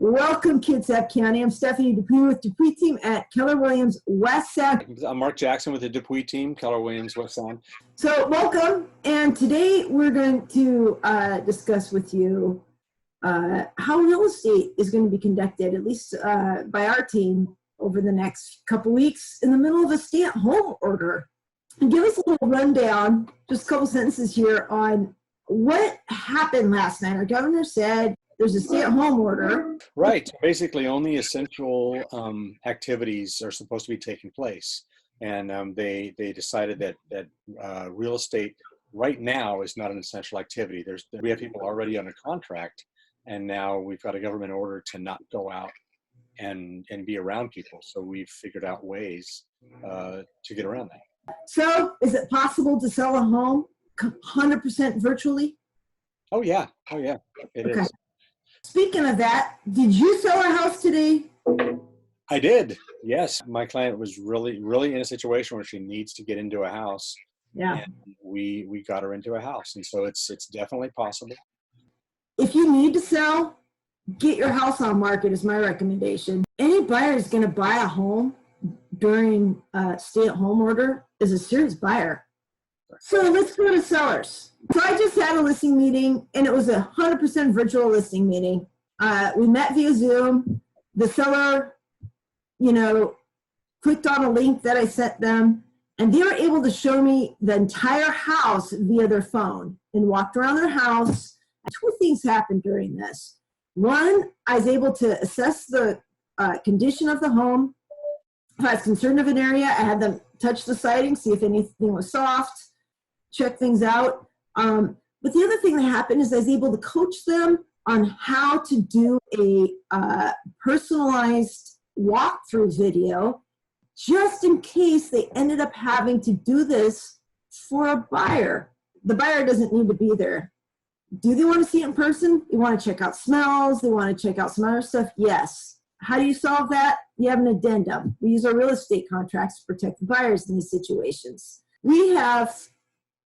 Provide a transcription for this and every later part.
Welcome, Kitsap County. I'm Stephanie Dupuis with Dupuis team at Keller Williams West Sound. I'm Mark Jackson with the Dupuis team, Keller Williams West Sound. So welcome, and today we're going to discuss with you how real estate is going to be conducted, at least by our team, over the next couple weeks in the middle of a stay-at-home order. And give us a little rundown, just a couple sentences here on what happened last night. Our governor said there's a stay-at-home order. Right. Basically, only essential activities are supposed to be taking place. And they decided that real estate right now is not an essential activity. We have people already under contract, and now we've got a government order to not go out and be around people. So we've figured out ways to get around that. So is it possible to sell a home 100% virtually? Oh, yeah. It is. Speaking of that, did you sell a house today? I did. Yes. My client was really in a situation where she needs to get into a house. Yeah. And we got her into a house. And so it's definitely possible. If you need to sell, get your house on market is my recommendation. Any buyer is going to buy a home during a stay-at-home order is a serious buyer. So let's go to sellers. So I just had a listing meeting, and it was a 100% virtual listing meeting. We met via Zoom. The seller, clicked on a link that I sent them, and they were able to show me the entire house via their phone and walked around their house. Two things happened during this. One, I was able to assess the condition of the home. If I was concerned of an area, I had them touch the siding, see if anything was soft, check things out. But the other thing that happened is I was able to coach them on how to do a personalized walkthrough video, just in case they ended up having to do this for a buyer. The buyer doesn't need to be there. Do they want to see it in person? They want to check out smells. They want to check out some other stuff. Yes. How do you solve that? You have an addendum. We use our real estate contracts to protect the buyers in these situations. We have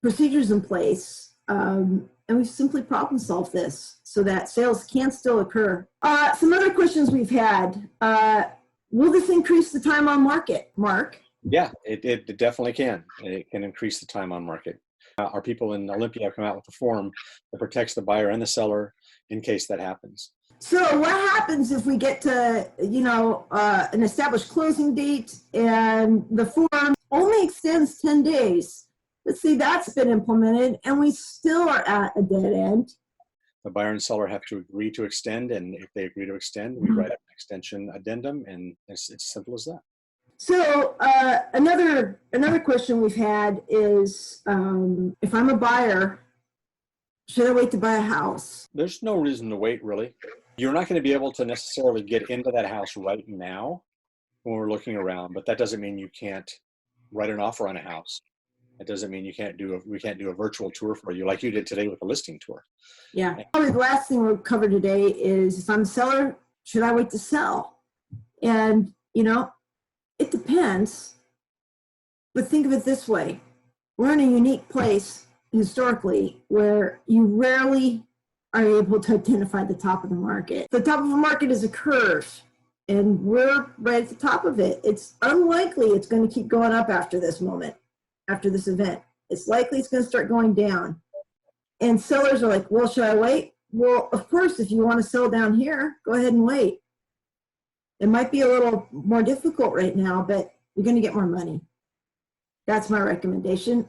procedures in place, and we've simply problem solved this so that sales can still occur. Some other questions we've had. Will this increase the time on market, Mark? Yeah, it definitely can. It can increase the time on market. Our people in Olympia have come out with a form that protects the buyer and the seller in case that happens. So what happens if we get to, an established closing date and the form only extends 10 days? Let's say that's been implemented and we still are at a dead end. The buyer and seller have to agree to extend, and if they agree to extend, we write up an extension addendum, and it's as simple as that. So another question we've had is, if I'm a buyer, should I wait to buy a house? There's no reason to wait, really. You're not going to be able to necessarily get into that house right now when we're looking around, but that doesn't mean you can't write an offer on a house. It doesn't mean we can't do a virtual tour for you like you did today with a listing tour. Yeah. Probably the last thing we'll cover today is, if I'm a seller, should I wait to sell? And, it depends. But think of it this way. We're in a unique place historically where you rarely are able to identify the top of the market. The top of the market is a curve, and we're right at the top of it. It's unlikely it's going to keep going up after this moment, after this event. It's likely it's going to start going down. And sellers are like, well, should I wait? Well, of course, if you want to sell down here, go ahead and wait. It might be a little more difficult right now, but you're going to get more money. That's my recommendation.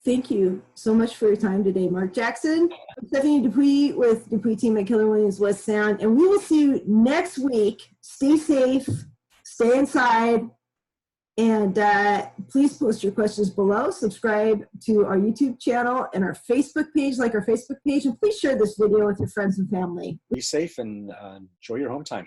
Thank you so much for your time today, Mark Jackson. I'm Stephanie Dupuis with Dupuis team at Keller Williams West Sound, and we will see you next week. Stay safe, stay inside, and please post your questions below. Subscribe to our YouTube channel and our Facebook page, like our Facebook page, and please share this video with your friends and family. Be safe and enjoy your home time.